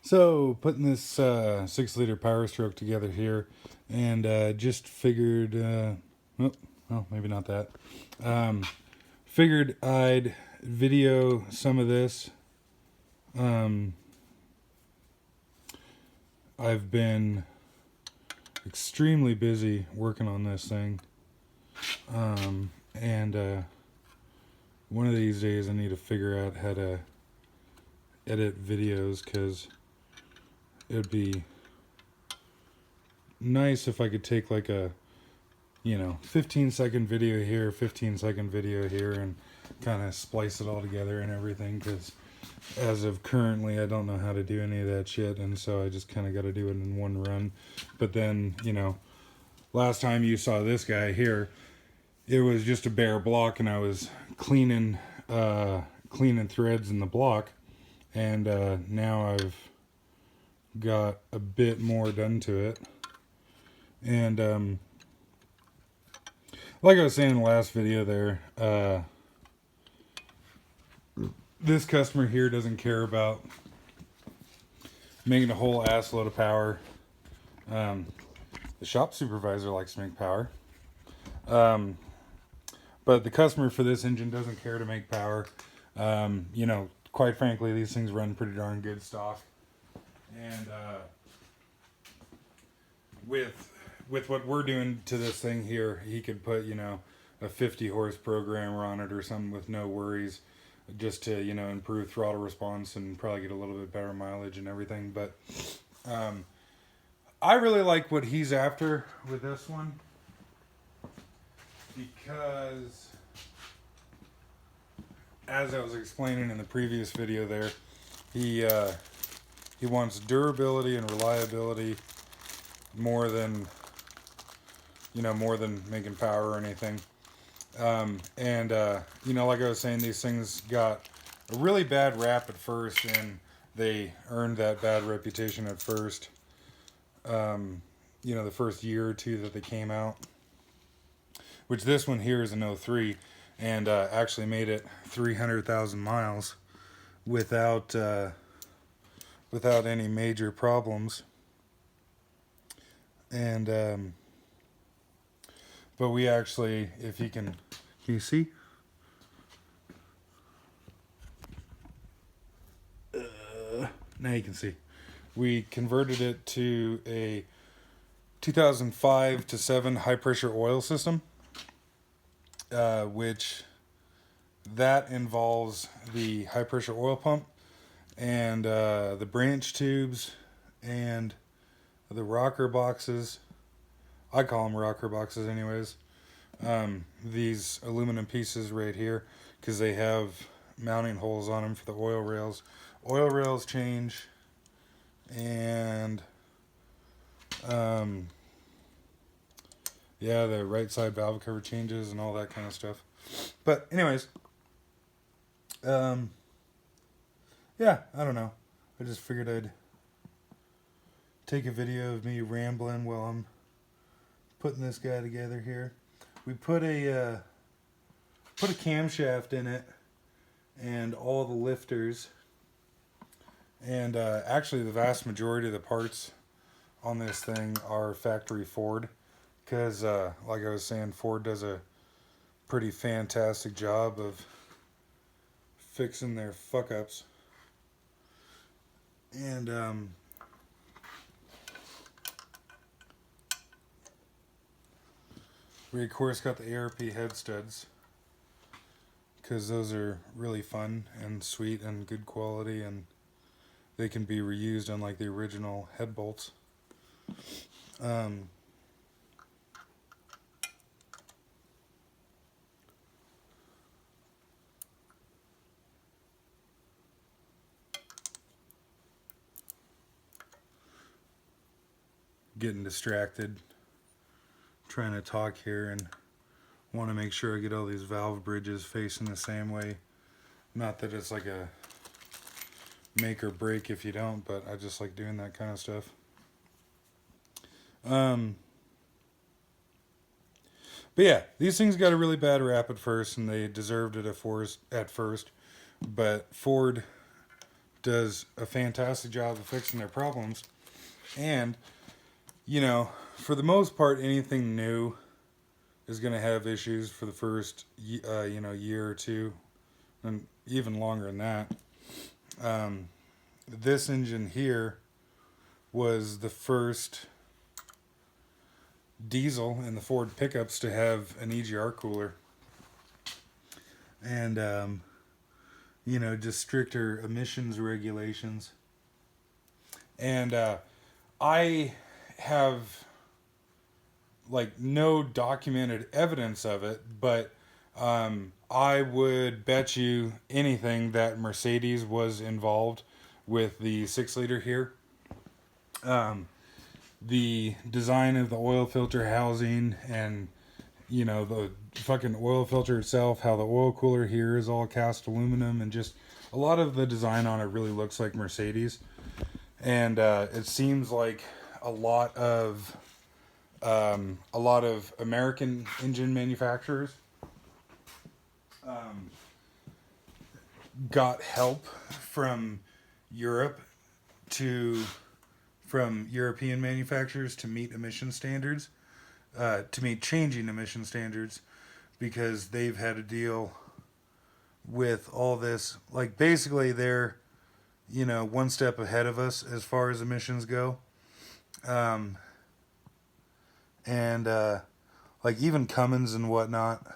So, putting this 6 liter Power Stroke together here, and just figured, oh, well, maybe not that. Figured I'd video some of this. I've been extremely busy working on this thing, and one of these days I need to figure out how to edit videos, because it would be nice if I could take like a 15-second video here, 15-second video here, and kind of splice it all together and everything, because as of currently I don't know how to do any of that shit, and so I just kind of got to do it in one run. But then, last time you saw this guy here, it was just a bare block, and I was cleaning threads in the block, and now I've got a bit more done to it. And like I was saying in the last video there, this customer here doesn't care about making a whole ass load of power. The shop supervisor likes to make power. But the customer for this engine doesn't care to make power. Quite frankly, these things run pretty darn good stock. And with what we're doing to this thing here, he could put, a 50 horse programmer on it or something with no worries, just to, improve throttle response and probably get a little bit better mileage and everything. But I really like what he's after with this one, because as I was explaining in the previous video there, he wants durability and reliability more than making power or anything. Like I was saying, these things got a really bad rap at first, and they earned that bad reputation at first. The first year or two that they came out, which this one here is an 03, and actually made it 300,000 miles without any major problems. And but we actually, if you can you see? Now you can see. We converted it to a 2005 to 7 high pressure oil system, which that involves the high pressure oil pump and the branch tubes and the rocker boxes. I call them rocker boxes anyways. These aluminum pieces right here, because they have mounting holes on them for the oil rails. Oil rails change, and the right side valve cover changes and all that kind of stuff. But anyways, I don't know. I just figured I'd take a video of me rambling while I'm putting this guy together here. We put a camshaft in it and all the lifters, and actually the vast majority of the parts on this thing are factory Ford, because like I was saying, Ford does a pretty fantastic job of fixing their fuck ups. And we of course got the ARP head studs, because those are really fun and sweet and good quality, and they can be reused unlike the original head bolts. Getting distracted trying to talk here, and want to make sure I get all these valve bridges facing the same way. Not that it's like a make or break if you don't, but I just like doing that kind of stuff. But yeah, these things got a really bad rap at first, and they deserved it at first. But Ford does a fantastic job of fixing their problems. And, you know, for the most part, anything new is going to have issues for the first, year or two, and even longer than that. Um, this engine here was the first diesel in the Ford pickups to have an EGR cooler. And, just stricter emissions regulations. And I have like no documented evidence of it, but I would bet you anything that Mercedes was involved with the 6 liter here. The design of the oil filter housing and the fucking oil filter itself, how the oil cooler here is all cast aluminum, and just a lot of the design on it really looks like Mercedes. And it seems like a lot of American engine manufacturers got help from Europe from European manufacturers to meet emission standards, to meet changing emission standards, because they've had to deal with all this. Like, basically, they're, one step ahead of us as far as emissions go. Like, even Cummins and whatnot,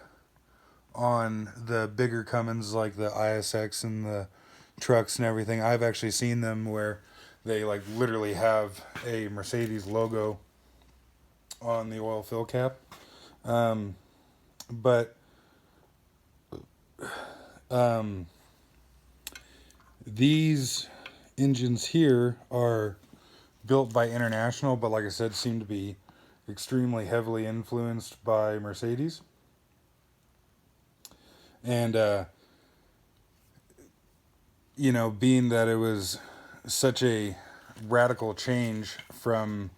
on the bigger Cummins, like the ISX and the trucks and everything, I've actually seen them where they, like, literally have a Mercedes logo on the oil fill cap. These engines here are built by International, but like I said, seem to be extremely heavily influenced by Mercedes. And, being that it was such a radical change from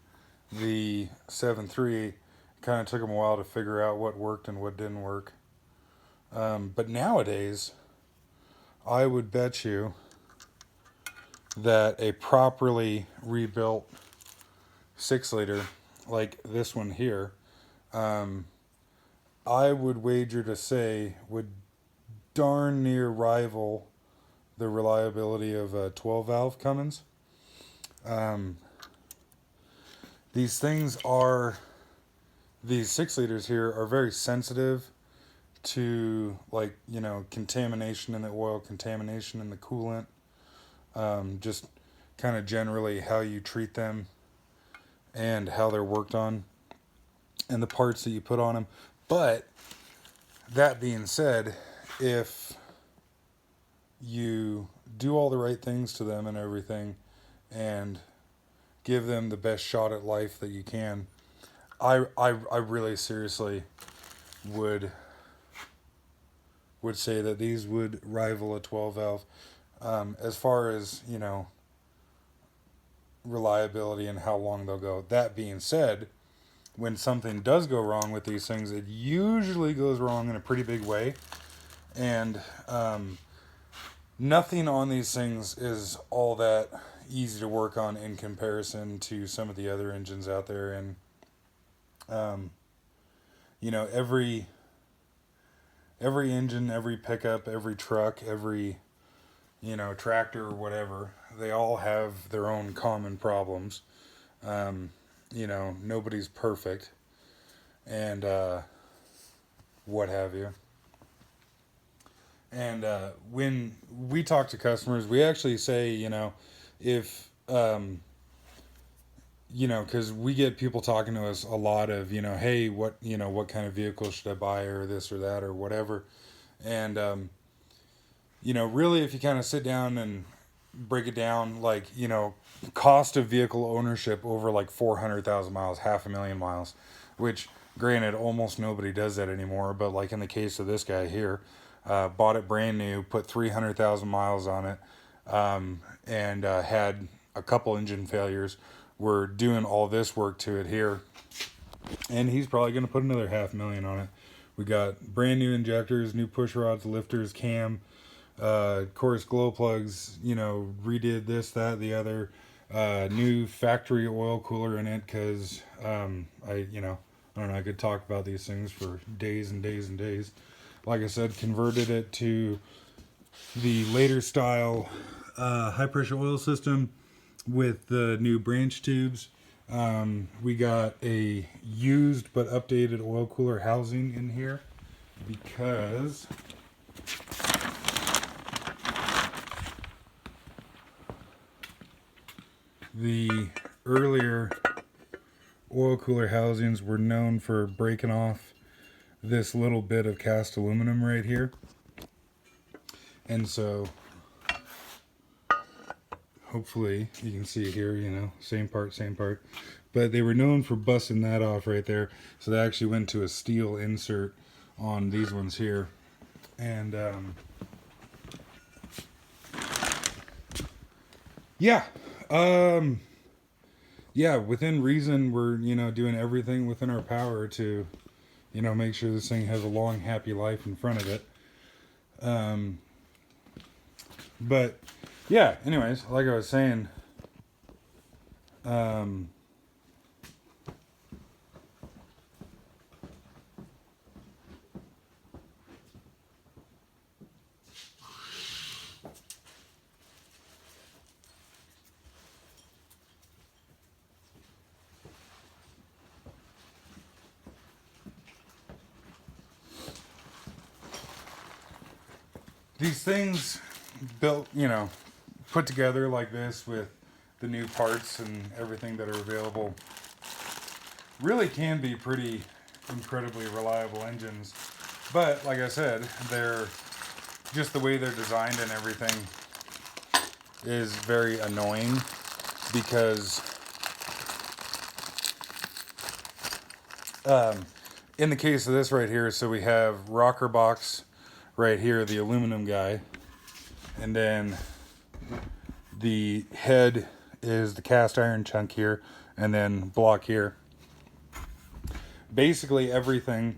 the 7.3, it kind of took them a while to figure out what worked and what didn't work. But nowadays, I would bet you that a properly rebuilt 6-liter, like this one here, I would wager to say would darn near rival the reliability of a 12-valve Cummins. These 6-liters here are very sensitive to, like, contamination in the oil, contamination in the coolant, just kind of generally how you treat them and how they're worked on and the parts that you put on them. But that being said, if you do all the right things to them and everything and give them the best shot at life that you can, I really seriously would say that these would rival a 12-valve as far as, reliability and how long they'll go. That being said, when something does go wrong with these things, it usually goes wrong in a pretty big way. And nothing on these things is all that easy to work on in comparison to some of the other engines out there. And, every engine, every pickup, every truck, every, tractor or whatever, they all have their own common problems. Nobody's perfect and what have you. And when we talk to customers, we actually say, if, because we get people talking to us a lot of, hey, what kind of vehicle should I buy, or this or that or whatever. And, really, if you kind of sit down and break it down, like, cost of vehicle ownership over like 400,000 miles, 500,000 miles, which granted, almost nobody does that anymore. But like in the case of this guy here, bought it brand new, put 300,000 miles on it, and had a couple engine failures. We're doing all this work to it here, and he's probably going to put another 500,000 on it. We got brand new injectors, new push rods, lifters, cam. Of course, glow plugs, you know, redid this, that, the other. New factory oil cooler in it because you know, I don't know, I could talk about these things for days and days and days. Like I said, converted it to the later style high pressure oil system with the new branch tubes. We got a used but updated oil cooler housing in here because the earlier oil cooler housings were known for breaking off this little bit of cast aluminum right here. And so hopefully you can see it here, you know, same part, same part. But they were known for busting that off right there. So they actually went to a steel insert on these ones here. And yeah. Yeah, within reason, we're, you know, doing everything within our power to, you know, make sure this thing has a long, happy life in front of it. But yeah, anyways, like I was saying, these things built, you know, put together like this with the new parts and everything that are available really can be pretty incredibly reliable engines. But like I said, they're just the way they're designed and everything is very annoying because in the case of this right here, so we have rocker box right here, the aluminum guy, and then the head is the cast iron chunk here, and then block here. Basically everything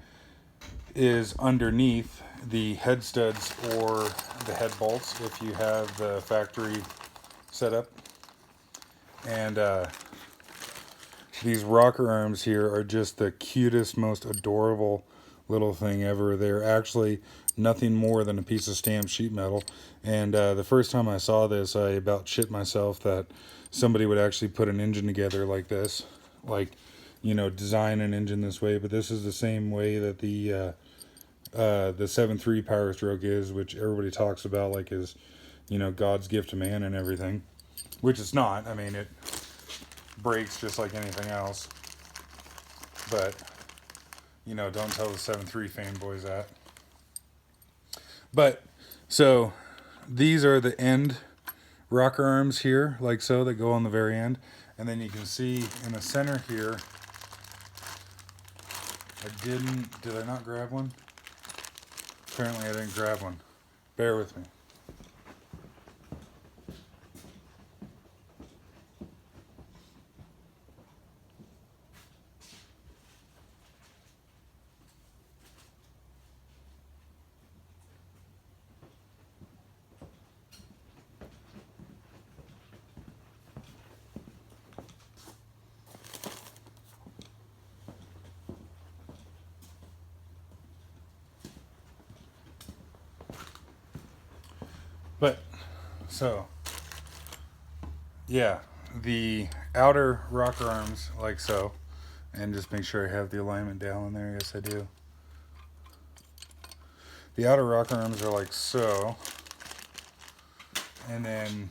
is underneath the head studs or the head bolts if you have the factory setup. And these rocker arms here are just the cutest, most adorable little thing ever. They're actually nothing more than a piece of stamped sheet metal. And the first time I saw this, I about shit myself that somebody would actually put an engine together like this, like, you know, design an engine this way. But this is the same way that the 7.3 Power Stroke is, which everybody talks about like is, you know, God's gift to man and everything, which it's not. I mean, it breaks just like anything else. But, you know, don't tell the 7.3 fanboys that. But, so, these are the end rocker arms here, like so, that go on the very end. And then you can see in the center here, did I not grab one? Apparently I didn't grab one. Bear with me. But, so, yeah, the outer rocker arms, like so, and just make sure I have the alignment down in there. Yes, I do. The outer rocker arms are like so, and then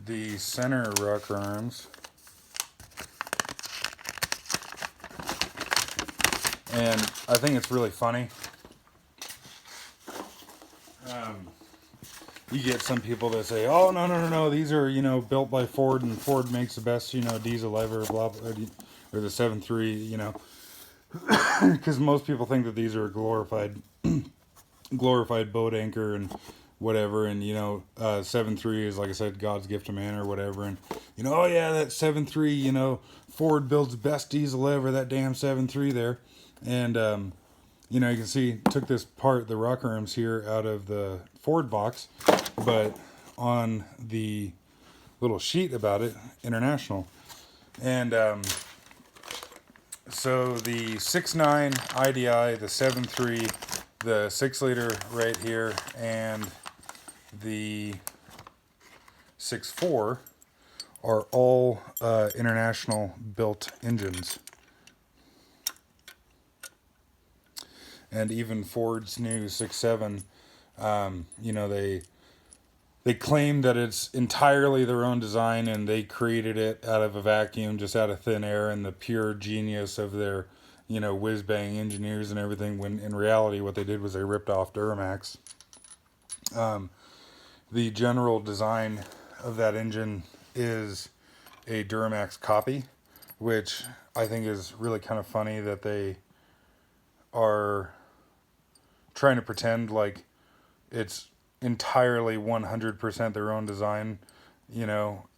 the center rocker arms. And I think it's really funny. You get some people that say, "Oh, no, these are, you know, built by Ford, and Ford makes the best, you know, diesel ever, blah, blah, or the 7.3, you know." Because most people think that these are glorified glorified boat anchor and whatever. And 7.3 is, like I said, God's gift to man or whatever. And oh yeah, that 7.3, Ford builds the best diesel ever, that damn 7.3 there. And you can see took this part, the rocker arms here, out of the Ford box, but on the little sheet about it, International. And so the 6.9 IDI, the 7.3, the 6-liter right here, and the 6.4 are all International built engines. And even Ford's new 6.7, they claim that it's entirely their own design and they created it out of a vacuum, just out of thin air, and the pure genius of their, whiz-bang engineers and everything, when in reality what they did was they ripped off Duramax. The general design of that engine is a Duramax copy, which I think is really kind of funny that they are trying to pretend like it's entirely 100% their own design,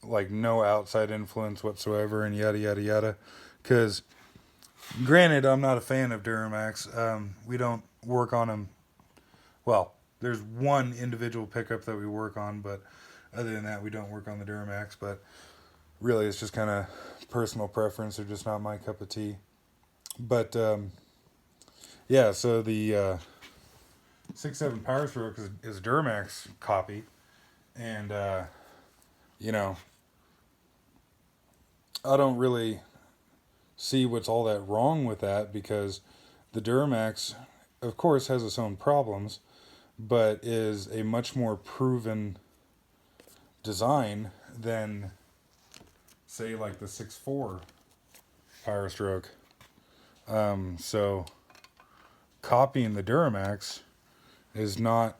like no outside influence whatsoever, and yada yada yada. Because granted, I'm not a fan of Duramax. We don't work on them. Well, there's one individual pickup that we work on, but other than that, we don't work on the Duramax. But really, it's just kind of personal preference. They're just not my cup of tea. But yeah, so the 6.7 Power Stroke is a Duramax copy, and I don't really see what's all that wrong with that, because the Duramax, of course, has its own problems, but is a much more proven design than, say, like the 6.4 Power Stroke. So copying the Duramax is not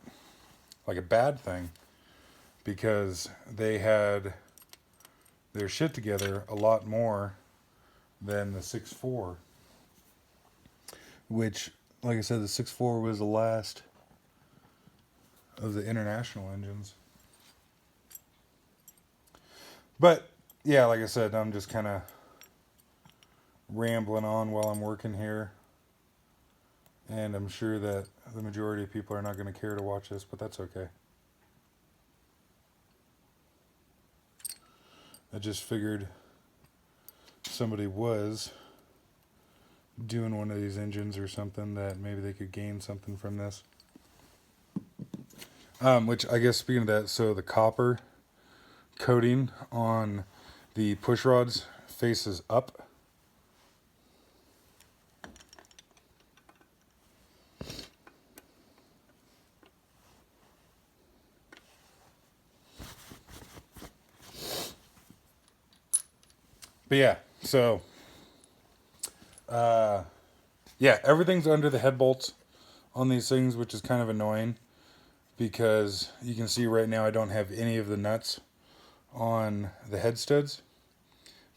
like a bad thing, because they had their shit together a lot more than the 6.4, which, like I said, the 6.4 was the last of the International engines. But yeah, like I said, I'm just kind of rambling on while I'm working here, and I'm sure that the majority of people are not going to care to watch this, but that's okay. I just figured somebody was doing one of these engines or something, that maybe they could gain something from this. Which, I guess, speaking of that, so the copper coating on the push rods faces up. But yeah, so yeah, everything's under the head bolts on these things, which is kind of annoying, because you can see right now I don't have any of the nuts on the head studs,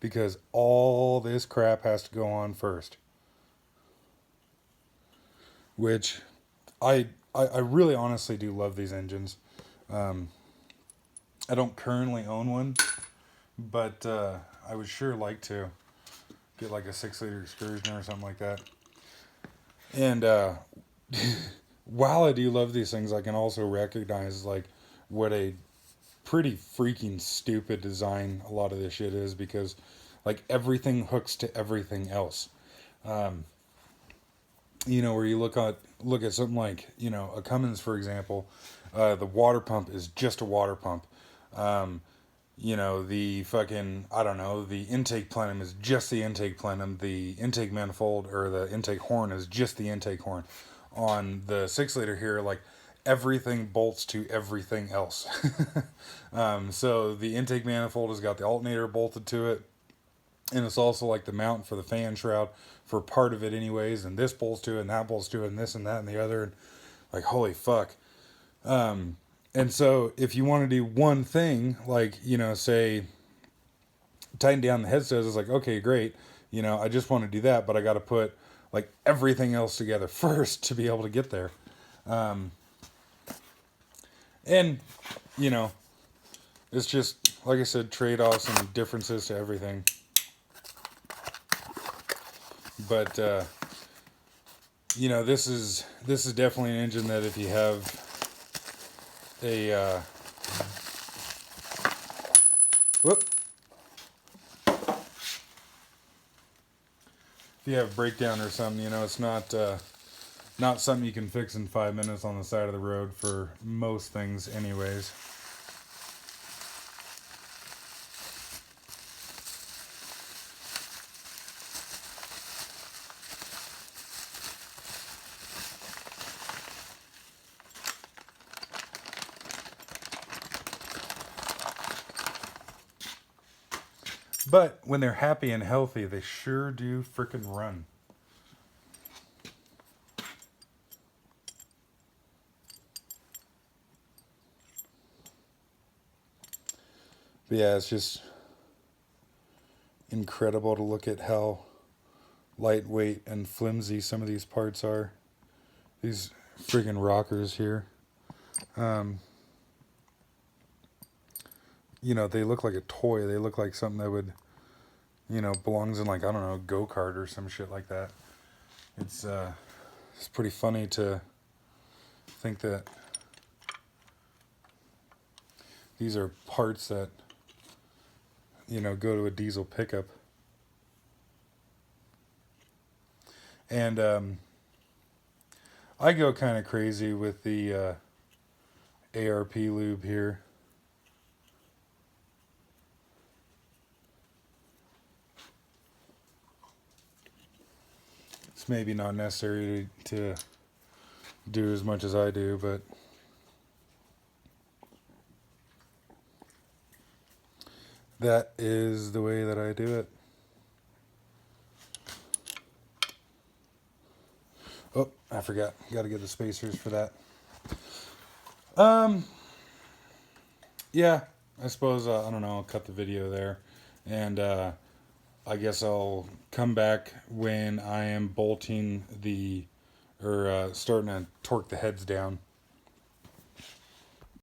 because all this crap has to go on first. Which I really honestly do love these engines. I don't currently own one, but I would sure like to get like a 6-liter Excursion or something like that. And while I do love these things, I can also recognize like what a pretty freaking stupid design a lot of this shit is, because like everything hooks to everything else. Where you look at something like, a Cummins, for example, the water pump is just a water pump. The fucking, I don't know, the intake plenum is just the intake plenum. The intake manifold or the intake horn is just the intake horn. On the 6-liter here, like, everything bolts to everything else. So the intake manifold has got the alternator bolted to it, and it's also like the mount for the fan shroud for part of it anyways, and this bolts to it, and that bolts to it, and this and that and the other, and like, holy fuck. And so if you want to do one thing, like, say, tighten down the head studs, it's like, okay, great, I just want to do that, but I got to put like everything else together first to be able to get there. And, you know, it's just, like I said, trade-offs and differences to everything. But, you know, this is definitely an engine that if you have a, whoop, if you have a breakdown or something, you know, it's not something you can fix in 5 minutes on the side of the road for most things anyways. But when they're happy and healthy, they sure do frickin' run. But yeah, it's just incredible to look at how lightweight and flimsy some of these parts are. These friggin' rockers here. You know, they look like a toy. They look like something that would, you know, belongs in like, I don't know, a go-kart or some shit like that. It's pretty funny to think that these are parts that, you know, go to a diesel pickup. And I go kind of crazy with the ARP lube here. It's maybe not necessary to do as much as I do, but that is the way that I do it. Oh, I forgot. Got to get the spacers for that. Yeah, I suppose, I don't know, I'll cut the video there. And I guess I'll come back when I am bolting or starting to torque the heads down.